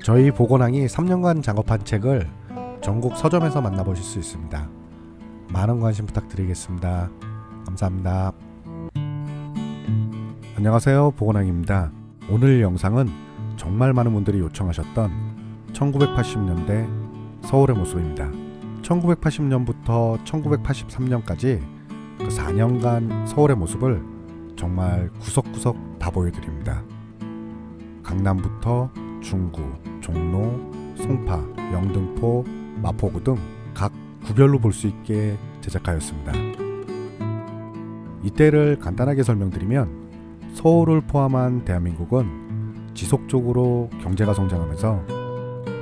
저희 보건왕이 3년간 작업한 책을 전국 서점에서 만나보실 수 있습니다. 많은 관심 부탁드리겠습니다. 감사합니다. 안녕하세요, 보건왕입니다. 오늘 영상은 정말 많은 분들이 요청하셨던 1980년대 서울의 모습입니다. 1980년부터 1983년까지 그 4년간 서울의 모습을 정말 구석구석 다 보여드립니다. 강남부터 중구, 종로, 송파, 영등포, 마포구 등 각 구별로 볼 수 있게 제작하였습니다. 이때를 간단하게 설명드리면 서울을 포함한 대한민국은 지속적으로 경제가 성장하면서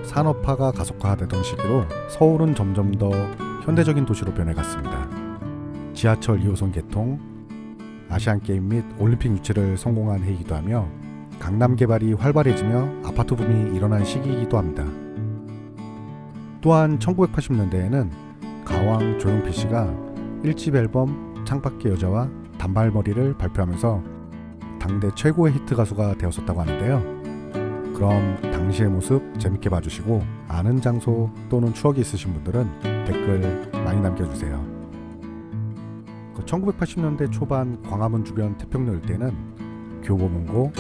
산업화가 가속화되던 시기로 서울은 점점 더 현대적인 도시로 변해갔습니다. 지하철 2호선 개통, 아시안게임 및 올림픽 유치를 성공한 해이기도 하며 강남 개발이 활발해지며 아파트 붐이 일어난 시기이기도 합니다. 또한 1980년대에는 가왕 조용필씨가 1집 앨범 창밖의 여자와 단발머리를 발표하면서 당대 최고의 히트 가수가 되었었다고 하는데요. 그럼 당시의 모습 재밌게 봐주시고 아는 장소 또는 추억이 있으신 분들은 댓글 많이 남겨주세요. 1980년대 초반 광화문 주변 태평로 일대는 교보문고,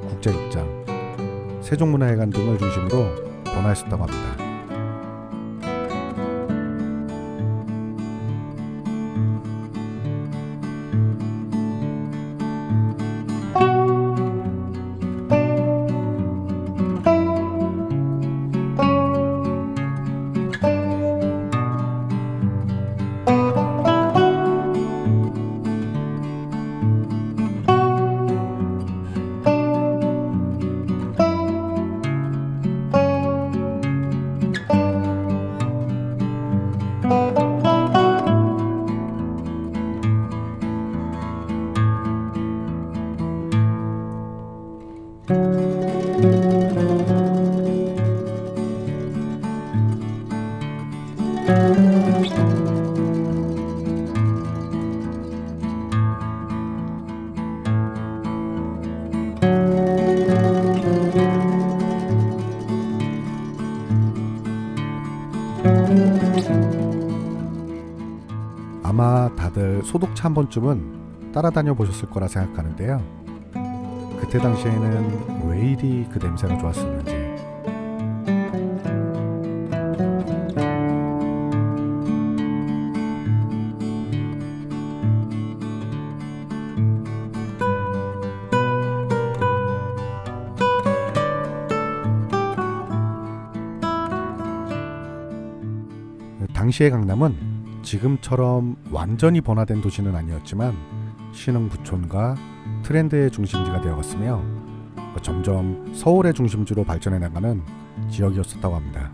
국제극장, 세종문화회관 등을 중심으로 번화했었다고 합니다. 아마 다들 소독차 한 번쯤은 따라다녀 보셨을 거라 생각하는데요. 그때 당시에는 왜 이리 그 냄새가 좋았었는지. 당시의 강남은 지금처럼 완전히 번화된 도시는 아니었지만 신흥 부촌과 트렌드의 중심지가 되어갔으며 점점 서울의 중심지로 발전해 나가는 지역이었었다고 합니다.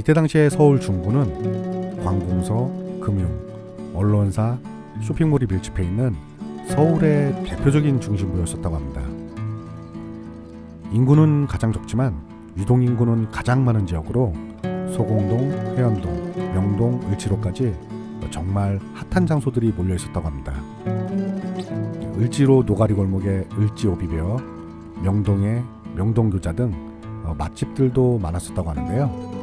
이때 당시의 서울 중구는 관공서, 금융, 언론사, 쇼핑몰이 밀집해 있는 서울의 대표적인 중심부였었다고 합니다. 인구는 가장 적지만 유동인구는 가장 많은 지역으로 소공동, 회원동, 명동, 을지로까지 정말 핫한 장소들이 몰려 있었다고 합니다. 을지로 노가리 골목의 을지오비베어, 명동의 명동교자 등 맛집들도 많았었다고 하는데요.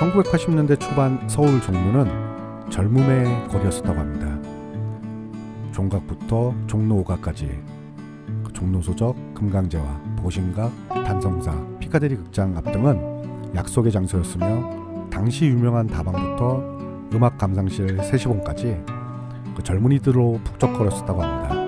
1980년대 초반 서울 종로는 젊음의 거리였었다고 합니다. 종각부터 종로 5가까지 종로소적, 금강제와 보신각, 단성사, 피카데리 극장 앞 등은 약속의 장소였으며 당시 유명한 다방부터 음악 감상실 세시봉까지 젊은이들로 북적거렸었다고 합니다.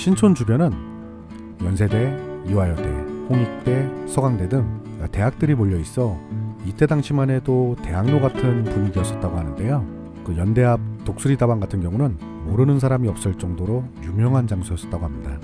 신촌 주변은 연세대, 이화여대, 홍익대, 서강대 등 대학들이 몰려 있어 이때 당시만 해도 대학로 같은 분위기였었다고 하는데요. 연대 앞 독수리 다방 같은 경우는 모르는 사람이 없을 정도로 유명한 장소였었다고 합니다.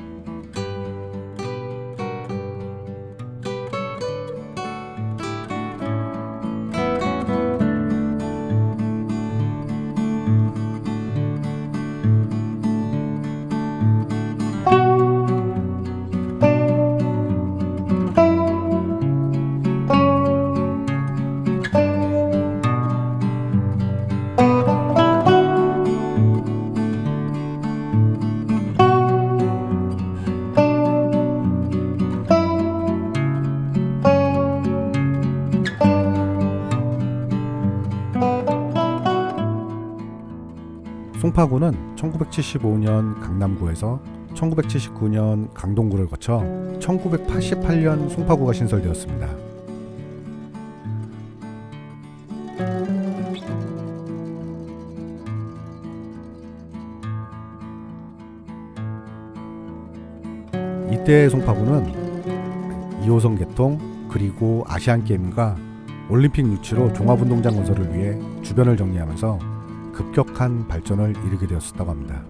송파구는 1975년 강남구에서 1979년 강동구를 거쳐 1988년 송파구가 신설되었습니다. 이때 송파구는 2호선 개통 그리고 아시안게임과 올림픽 유치로 종합운동장 건설을 위해 주변을 정리하면서 급격한 발전을 이루게 되었었다고 합니다.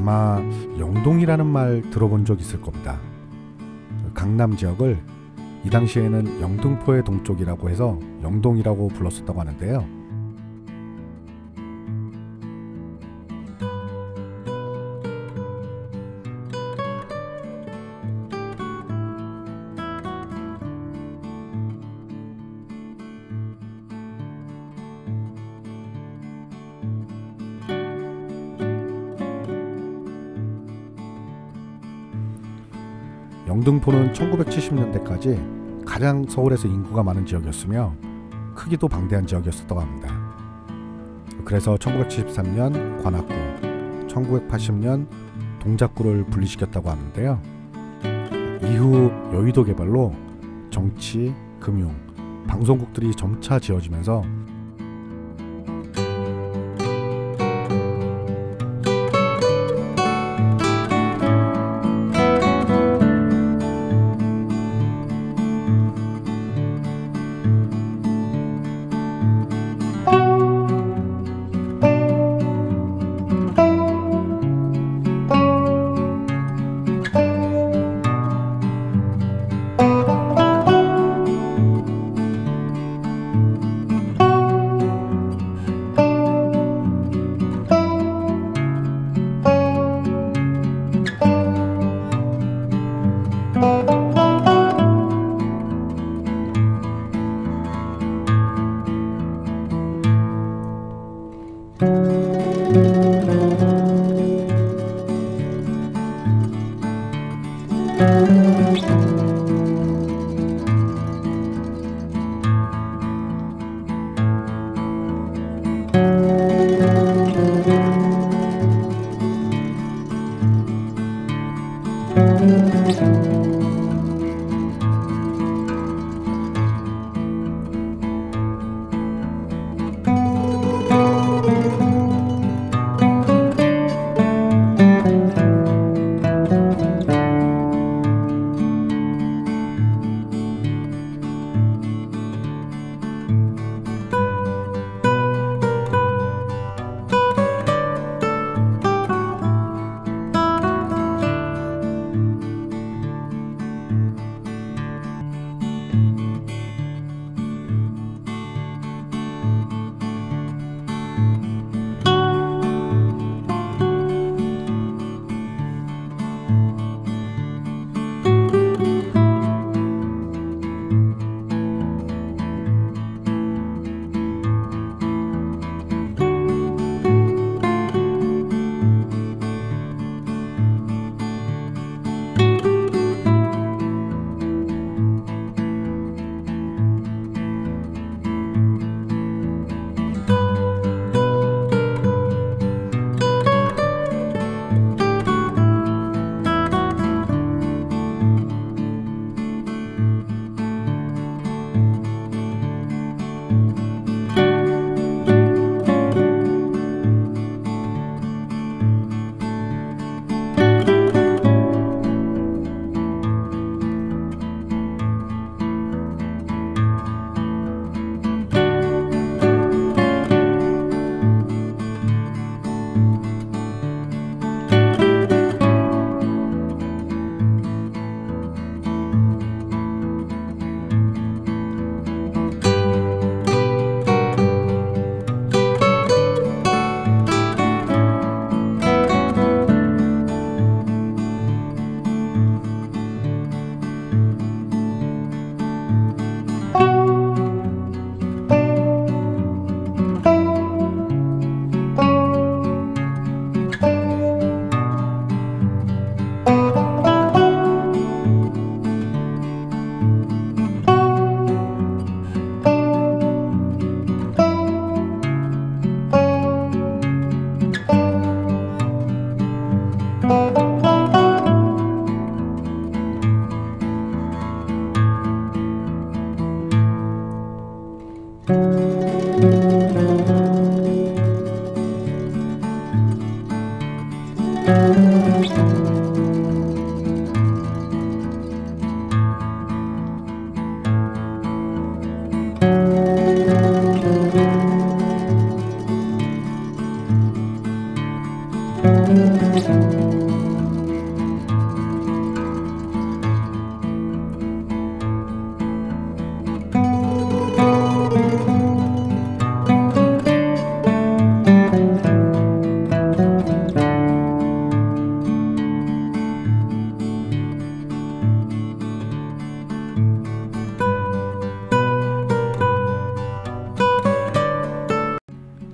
아마 영동이라는 말 들어본 적 있을 겁니다. 강남 지역을 이 당시에는 영등포의 동쪽이라고 해서 영동이라고 불렀었다고 하는데요. 영등포는 1970년대까지 가장 서울에서 인구가 많은 지역이었으며 크기도 방대한 지역이었다고 합니다. 그래서 1973년 관악구, 1980년 동작구를 분리시켰다고 하는데요. 이후 여의도 개발로 정치, 금융, 방송국들이 점차 지어지면서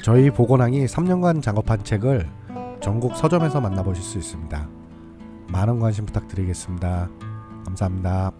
저희 보건왕이 3년간 작업한 책을 전국 서점에서 만나보실 수 있습니다. 많은 관심 부탁드리겠습니다. 감사합니다.